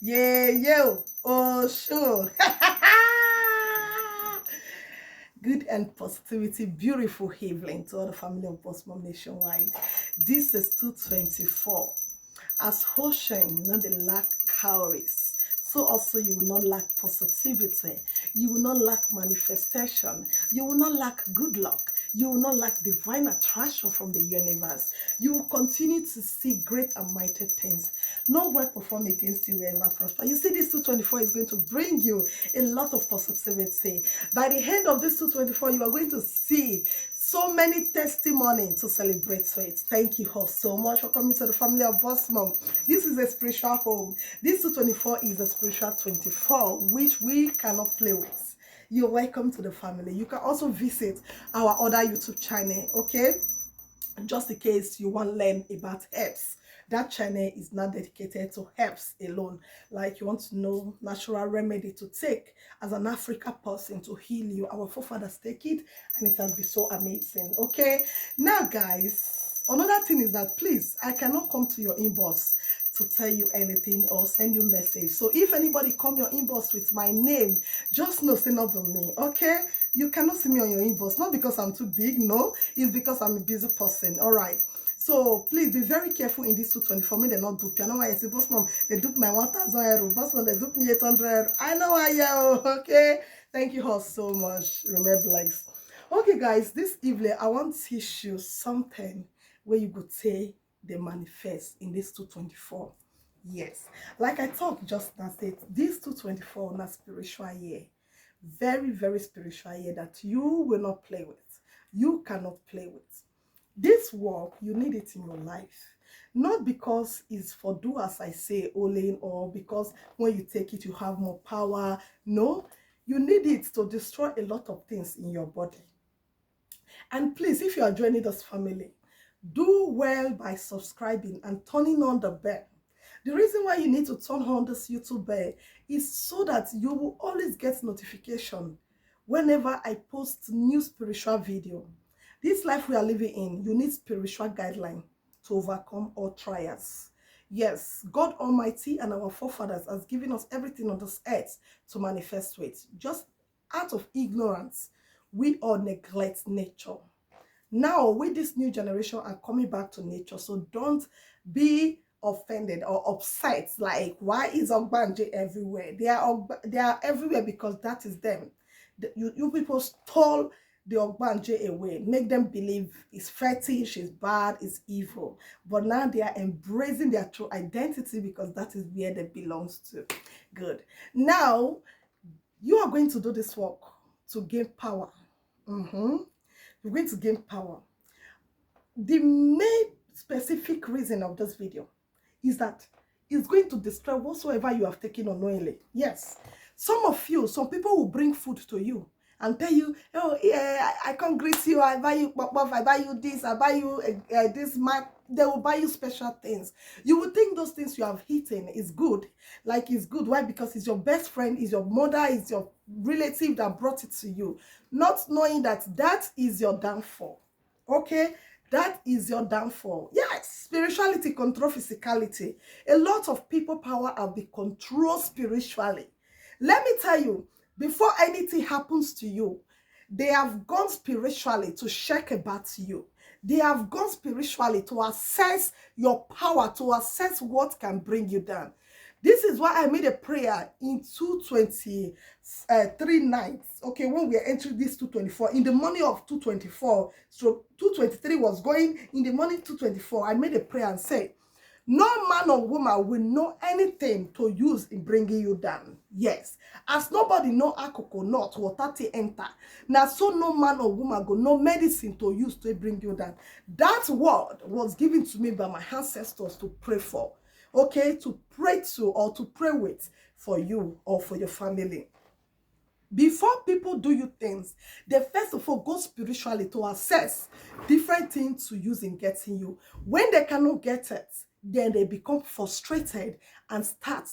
Yeah, yo. Oh, sure. Good and positivity, beautiful evening to all the family of Boss Mom nationwide. This is 224. As ocean, not the lack calories, so also you will not lack positivity, you will not lack manifestation, you will not lack good luck, you will not lack divine attraction from the universe. You will continue to see great and mighty things. No word performed against you will ever prosper. You see, this 224 is going to bring you a lot of positivity. By the end of this 224, you are going to see so many testimonies to celebrate with. Thank you all so much for coming to the family of Boss Mom. This is a spiritual home. This 224 is a spiritual 24, which we cannot play with. You're welcome to the family. You can also visit our other YouTube channel, okay? Just in case you want to learn about herbs. That channel is not dedicated to herbs alone. Like you want to know natural remedy to take as an African person to heal you. Our forefathers take it and it has been so amazing. Okay. Now guys, another thing is that please, I cannot come to your inbox to tell you anything or send you message. So if anybody come your inbox with my name, just know say not me. Okay. You cannot see me on your inbox, not because I'm too big, no, it's because I'm a busy person. All right. So please be very careful in this 224. Me, they not dupe. You know why I say, Boss Mom, they dupe my 1,000 euro. Boss Mom, they dupe me 800. I know why, yo. Okay. Thank you all so much. Remember, likes. Okay, guys, this evening I want to teach you something where you could say they manifest in this 224. Yes, like I talked just now, said this 224 na spiritual year, very very spiritual year that you will not play with, you cannot play with. This work, you need it in your life, not because it's for do as I say only, or because when you take it you have more power. No, you need it to destroy a lot of things in your body. And please, if you are joining this family, do well by subscribing and turning on the bell. The reason why you need to turn on this YouTube bell is so that you will always get notification whenever I post new spiritual video. This life we are living in, you need spiritual guideline to overcome all trials. Yes, God Almighty and our forefathers has given us everything on this earth to manifest with. Just out of ignorance, we all neglect nature. Now, with this new generation are coming back to nature, so don't be offended or upset. Like, why is Ogbanje everywhere? They are everywhere because that is them. You people stole the Ogbanje away, make them believe it's fetish, it's bad, it's evil. But now they are embracing their true identity because that is where they belongs to. Good. Now, you are going to do this work to gain power. You're going to gain power. The main specific reason of this video is that it's going to destroy whatsoever you have taken unknowingly. Yes. Some people will bring food to you and tell you, oh, yeah, I can't greet you, I buy you pop, I buy you this, I buy you this mark. They will buy you special things. You will think those things you have eaten is good. Like it's good. Why? Because it's your best friend, it's your mother, it's your relative that brought it to you. Not knowing that that is your downfall. Okay? That is your downfall. Yes, spirituality control physicality. A lot of people power have been controlled spiritually. Let me tell you, before anything happens to you, they have gone spiritually to check about you. They have gone spiritually to assess your power, to assess what can bring you down. This is why I made a prayer in 223 nights. Okay, when we are entering this 224, in the morning of 224, so 223 was going, in the morning 224, I made a prayer and said, no man or woman will know anything to use in bringing you down. Yes. As nobody know a coconut, water to enter. Now, so no man or woman go no medicine to use to bring you down. That word was given to me by my ancestors to pray for. Okay, to pray to or to pray with for you or for your family. Before people do you things, they first of all go spiritually to assess different things to use in getting you. When they cannot get it, then they become frustrated and start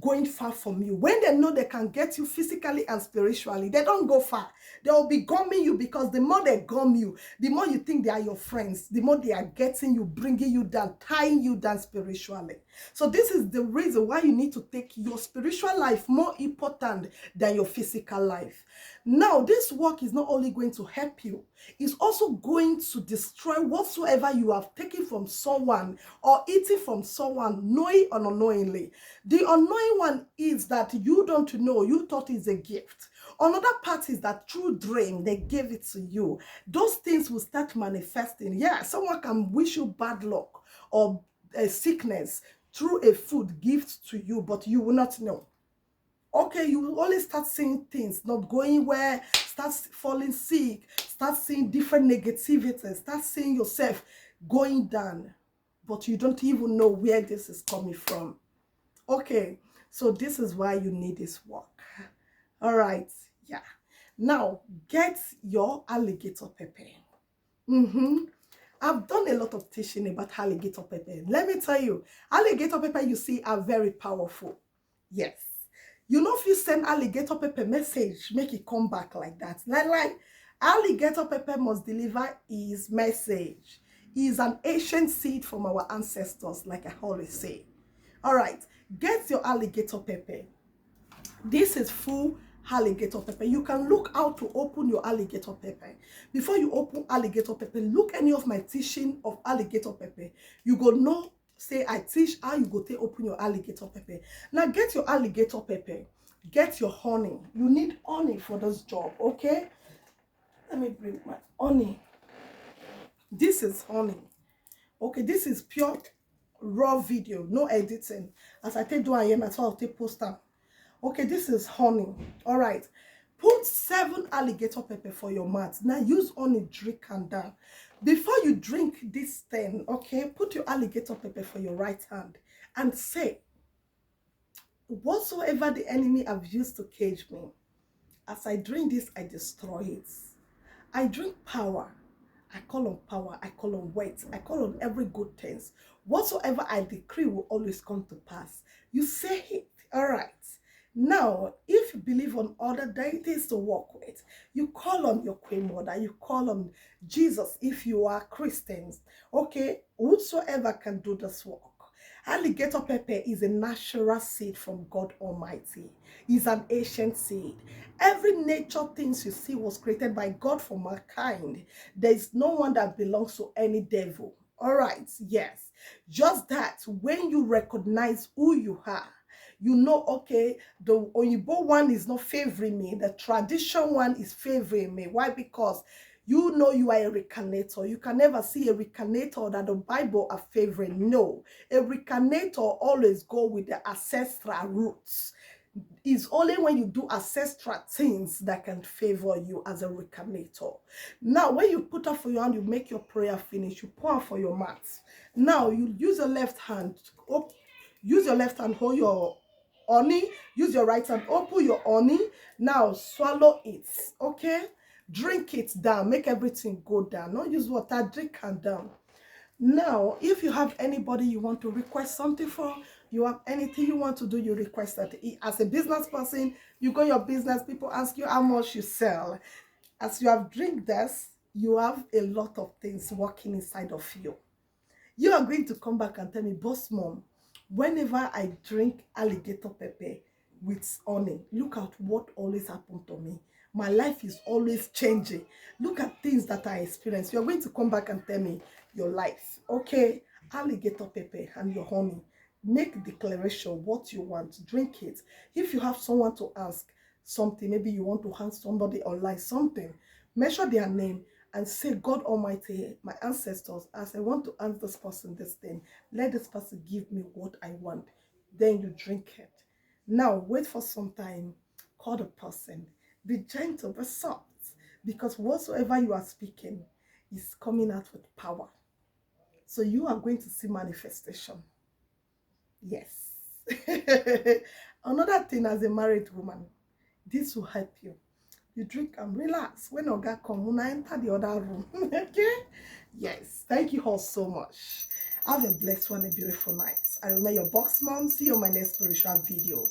going far from you. When they know they can get you physically and spiritually, they don't go far. They will be gumming you, because the more they gum you, the more you think they are your friends, the more they are getting you, bringing you down, tying you down spiritually. So this is the reason why you need to take your spiritual life more important than your physical life. Now, this work is not only going to help you, it's also going to destroy whatsoever you have taken from someone or eaten from someone, knowing or unknowingly. The unknowing one is that you don't know, you thought it's a gift. Another part is that through dream, they gave it to you. Those things will start manifesting. Yeah, someone can wish you bad luck or a sickness through a food gift to you, but you will not know. Okay, you will only start seeing things not going well, start falling sick, start seeing different negativity, start seeing yourself going down, but you don't even know where this is coming from. Okay, so this is why you need this work. All right, yeah. Now, get your alligator pepper. I've done a lot of teaching about alligator pepper. Let me tell you, alligator pepper you see are very powerful. Yes. You know, if you send alligator pepper message, make it come back like that. Like alligator pepper must deliver his message. He is an ancient seed from our ancestors, like I always say. All right, get your alligator pepper. This is full alligator pepper. You can look how to open your alligator pepper. Before you open alligator pepper, look any of my teaching of alligator pepper. You go know, say I teach how you go to open your alligator pepper. Now get your alligator pepper. Get your honey. You need honey for this job, okay? Let me bring my honey. This is honey. Okay, this is pure raw video, no editing. As I take do I am, that's why I'll take poster. Okay, this is honey. All right, put 7 alligator pepper for your mouth. Now use honey, drink and down. Before you drink this thing, okay, put your alligator pepper for your right hand and say, whatsoever the enemy have used to cage me, as I drink this, I destroy it. I drink power. I call on power, I call on weight, I call on every good things. Whatsoever I decree will always come to pass. You say it, all right. Now, if you believe on other deities to work with, you call on your Queen Mother, you call on Jesus if you are Christians, okay? Whosoever can do this work. Alligator pepper is a natural seed from God Almighty. It's an ancient seed. Every nature things you see was created by God for mankind. There is no one that belongs to any devil. All right, yes. Just that when you recognize who you are, you know, okay, the Oyibo one is not favoring me. The tradition one is favoring me. Why? Because you know you are a reincarnator. You can never see a reincarnator that the Bible are favoring. No, a reincarnator always go with the ancestral roots. It's only when you do ancestral things that can favor you as a reincarnator. Now, when you put up for your hand, you make your prayer finish. You pour for your mat. Now, you use your left hand. Use your left hand, hold your honey. Use your right hand, open your honey. Now, swallow it, okay? Drink it down, make everything go down. Not use water, drink and down. Now, if you have anybody you want to request something for, you have anything you want to do, you request that. As a business person, you go your business, people ask you how much you sell. As you have drink this, you have a lot of things working inside of you. You are going to come back and tell me, boss mom, whenever I drink alligator pepper with honey, look at what always happened to me. My life is always changing. Look at things that I experience. You're going to come back and tell me your life. Okay, alligator pepper and your honey. Make a declaration what you want. Drink it. If you have someone to ask something, maybe you want to ask somebody online something, measure their name and say, God Almighty, my ancestors, as I want to ask this person this thing, let this person give me what I want. Then you drink it. Now, wait for some time. Call the person. Be gentle, be soft. Because whatsoever you are speaking is coming out with power. So you are going to see manifestation. Yes. Another thing, as a married woman, this will help you. You drink and relax. When Oga come, una enter the other room. Okay? Yes. Thank you all so much. Have a blessed one, a beautiful night. I remember your box mom. See you on my next spiritual video.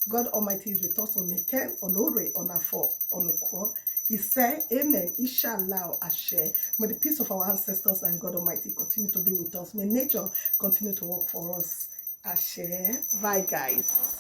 God Almighty is with us on Niken, on Ore, on Afo, on Okwo. He said, Amen. Inshallah, Ashe. May the peace of our ancestors and God Almighty continue to be with us. May nature continue to work for us. Ashe. Bye, guys.